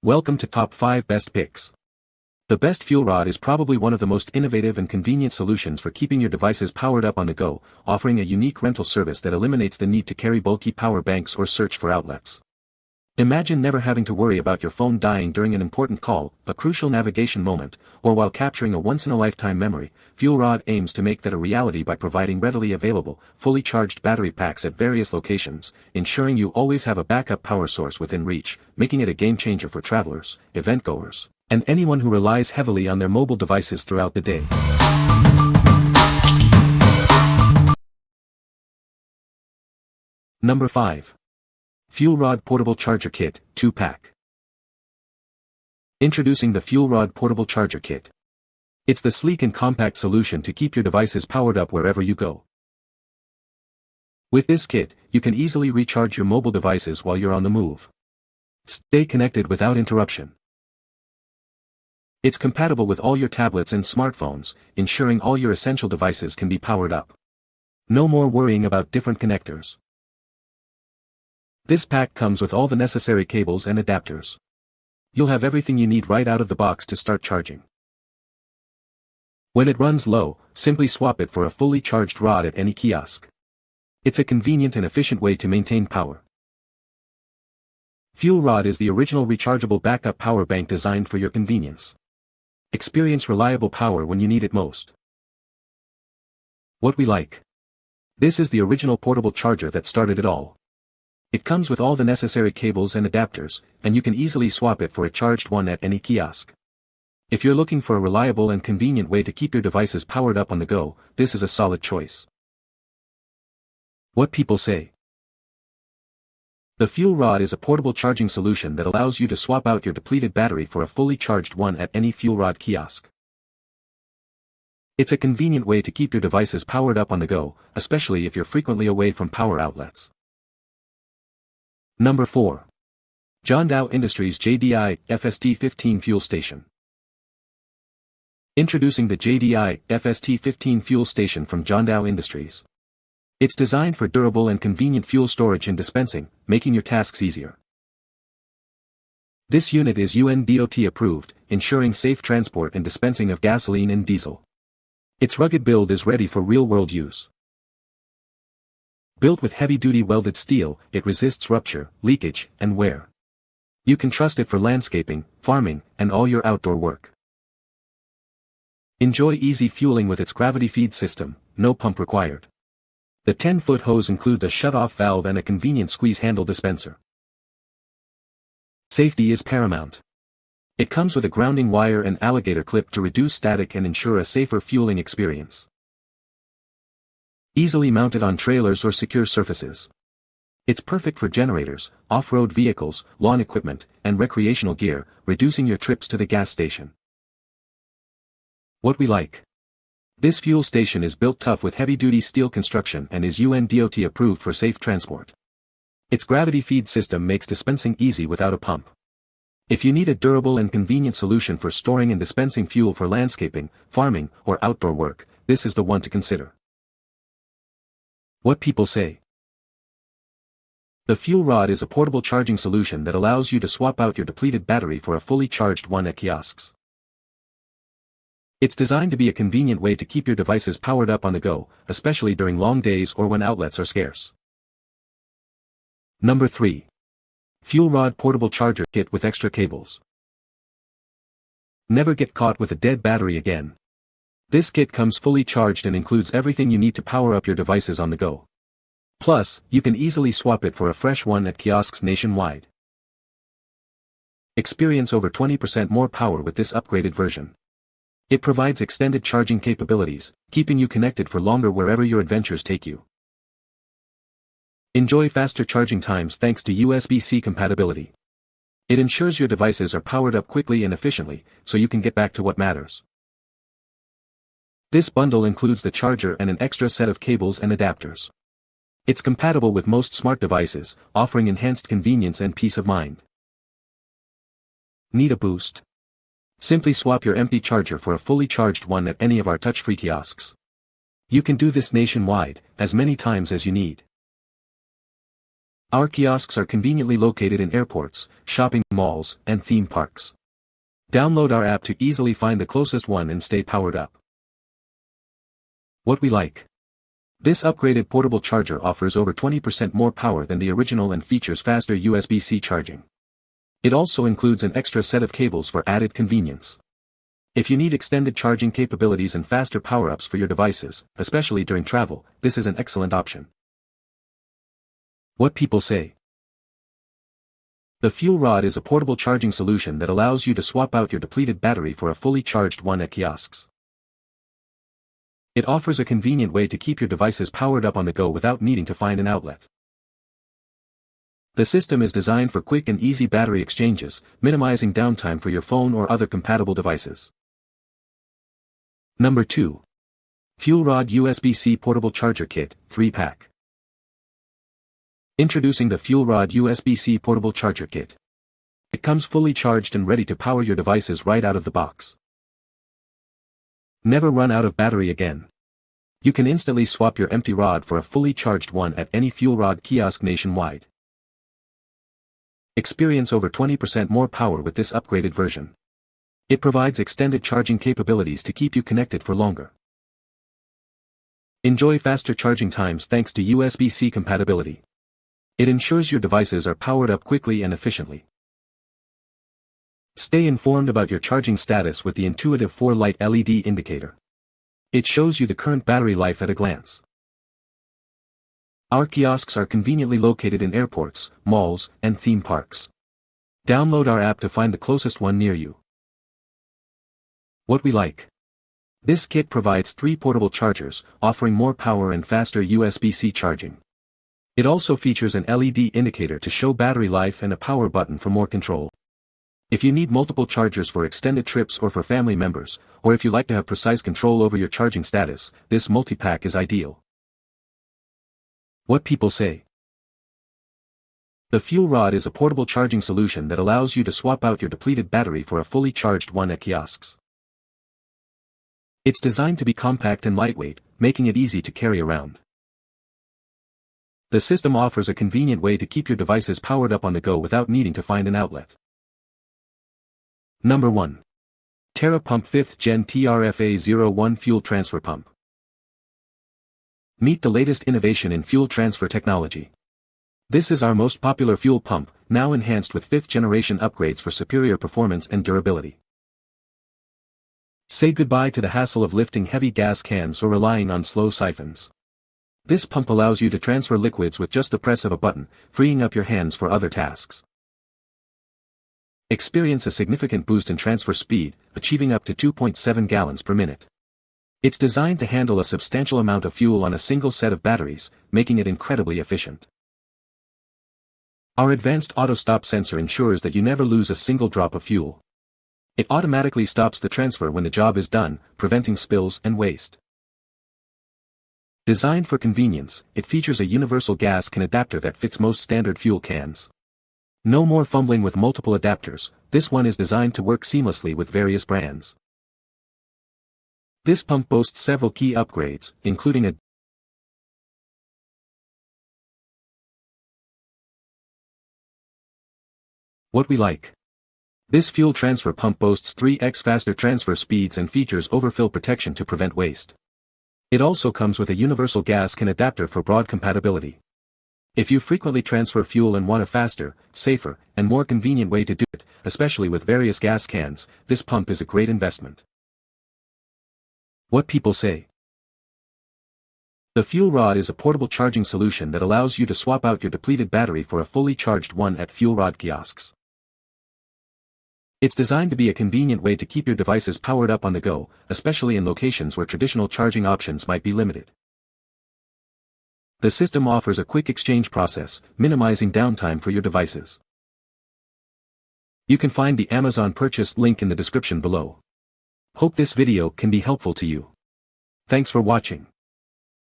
Welcome to Top 5 Best Picks. The best Fuelrod is probably one of the most innovative and convenient solutions for keeping your devices powered up on the go, offering a unique rental service that eliminates the need to carry bulky power banks or search for outlets. Imagine never having to worry about your phone dying during an important call, a crucial navigation moment, or while capturing a once-in-a-lifetime memory. Fuelrod aims to make that a reality by providing readily available, fully charged battery packs at various locations, ensuring you always have a backup power source within reach, making it a game-changer for travelers, event-goers, and anyone who relies heavily on their mobile devices throughout the day. Number 5. Fuelrod Portable Charger Kit, 2-pack. Introducing the Fuelrod Portable Charger Kit. It's the sleek and compact solution to keep your devices powered up wherever you go. With this kit, you can easily recharge your mobile devices while you're on the move. Stay connected without interruption. It's compatible with all your tablets and smartphones, ensuring all your essential devices can be powered up. No more worrying about different connectors. This pack comes with all the necessary cables and adapters. You'll have everything you need right out of the box to start charging. When it runs low, simply swap it for a fully charged rod at any kiosk. It's a convenient and efficient way to maintain power. Fuelrod is the original rechargeable backup power bank designed for your convenience. Experience reliable power when you need it most. What we like. This is the original portable charger that started it all. It comes with all the necessary cables and adapters, and you can easily swap it for a charged one at any kiosk. If you're looking for a reliable and convenient way to keep your devices powered up on the go, this is a solid choice. What people say. The Fuelrod is a portable charging solution that allows you to swap out your depleted battery for a fully charged one at any Fuelrod kiosk. It's a convenient way to keep your devices powered up on the go, especially if you're frequently away from power outlets. Number 4. JohnDow Industries JDI FST-15 Fuel Station. Introducing the JDI FST-15 Fuel Station from JohnDow Industries. It's designed for durable and convenient fuel storage and dispensing, making your tasks easier. This unit is UNDOT approved, ensuring safe transport and dispensing of gasoline and diesel. Its rugged build is ready for real-world use. Built with heavy-duty welded steel, it resists rupture, leakage, and wear. You can trust it for landscaping, farming, and all your outdoor work. Enjoy easy fueling with its gravity feed system, no pump required. The 10-foot hose includes a shut-off valve and a convenient squeeze handle dispenser. Safety is paramount. It comes with a grounding wire and alligator clip to reduce static and ensure a safer fueling experience. Easily mounted on trailers or secure surfaces. It's perfect for generators, off-road vehicles, lawn equipment, and recreational gear, reducing your trips to the gas station. What we like. This fuel station is built tough with heavy-duty steel construction and is UNDOT approved for safe transport. Its gravity feed system makes dispensing easy without a pump. If you need a durable and convenient solution for storing and dispensing fuel for landscaping, farming, or outdoor work, this is the one to consider. What people say. The Fuelrod is a portable charging solution that allows you to swap out your depleted battery for a fully charged one at kiosks. It's designed to be a convenient way to keep your devices powered up on the go, especially during long days or when outlets are scarce. Number 3. Fuelrod Portable Charger Kit with extra cables. Never get caught with a dead battery again. This kit comes fully charged and includes everything you need to power up your devices on the go. Plus, you can easily swap it for a fresh one at kiosks nationwide. Experience over 20% more power with this upgraded version. It provides extended charging capabilities, keeping you connected for longer wherever your adventures take you. Enjoy faster charging times thanks to USB-C compatibility. It ensures your devices are powered up quickly and efficiently, so you can get back to what matters. This bundle includes the charger and an extra set of cables and adapters. It's compatible with most smart devices, offering enhanced convenience and peace of mind. Need a boost? Simply swap your empty charger for a fully charged one at any of our touch-free kiosks. You can do this nationwide, as many times as you need. Our kiosks are conveniently located in airports, shopping malls, and theme parks. Download our app to easily find the closest one and stay powered up. What we like. This upgraded portable charger offers over 20% more power than the original and features faster USB-C charging. It also includes an extra set of cables for added convenience. If you need extended charging capabilities and faster power-ups for your devices, especially during travel, this is an excellent option. What people say. The Fuelrod is a portable charging solution that allows you to swap out your depleted battery for a fully charged one at kiosks. It offers a convenient way to keep your devices powered up on the go without needing to find an outlet. The system is designed for quick and easy battery exchanges, minimizing downtime for your phone or other compatible devices. Number 2. Fuelrod USB-C Portable Charger Kit, 3-pack. Introducing the Fuelrod USB-C Portable Charger Kit. It comes fully charged and ready to power your devices right out of the box. Never run out of battery again. You can instantly swap your empty rod for a fully charged one at any Fuelrod kiosk nationwide. Experience over 20% more power with this upgraded version. It provides extended charging capabilities to keep you connected for longer. Enjoy faster charging times thanks to USB-C compatibility. It ensures your devices are powered up quickly and efficiently. Stay informed about your charging status with the intuitive 4-light LED indicator. It shows you the current battery life at a glance. Our kiosks are conveniently located in airports, malls, and theme parks. Download our app to find the closest one near you. What we like. This kit provides 3 portable chargers, offering more power and faster USB-C charging. It also features an LED indicator to show battery life and a power button for more control. If you need multiple chargers for extended trips or for family members, or if you like to have precise control over your charging status, this multi-pack is ideal. What people say. The Fuelrod is a portable charging solution that allows you to swap out your depleted battery for a fully charged one at kiosks. It's designed to be compact and lightweight, making it easy to carry around. The system offers a convenient way to keep your devices powered up on the go without needing to find an outlet. Number 1. TERA Pump 5th Gen TRFA01 Fuel Transfer Pump. Meet the latest innovation in fuel transfer technology. This is our most popular fuel pump, now enhanced with 5th generation upgrades for superior performance and durability. Say goodbye to the hassle of lifting heavy gas cans or relying on slow siphons. This pump allows you to transfer liquids with just the press of a button, freeing up your hands for other tasks. Experience a significant boost in transfer speed, achieving up to 2.7 gallons per minute. It's designed to handle a substantial amount of fuel on a single set of batteries, making it incredibly efficient. Our advanced auto-stop sensor ensures that you never lose a single drop of fuel. It automatically stops the transfer when the job is done, preventing spills and waste. Designed for convenience, it features a universal gas can adapter that fits most standard fuel cans. No more fumbling with multiple adapters, this one is designed to work seamlessly with various brands. This pump boasts several key upgrades, including a What we like. This fuel transfer pump boasts 3x faster transfer speeds and features overfill protection to prevent waste. It also comes with a universal gas can adapter for broad compatibility. If you frequently transfer fuel and want a faster, safer, and more convenient way to do it, especially with various gas cans, this pump is a great investment. What people say. The Fuelrod is a portable charging solution that allows you to swap out your depleted battery for a fully charged one at Fuelrod kiosks. It's designed to be a convenient way to keep your devices powered up on the go, especially in locations where traditional charging options might be limited. The system offers a quick exchange process, minimizing downtime for your devices. You can find the Amazon purchase link in the description below. Hope this video can be helpful to you. Thanks for watching.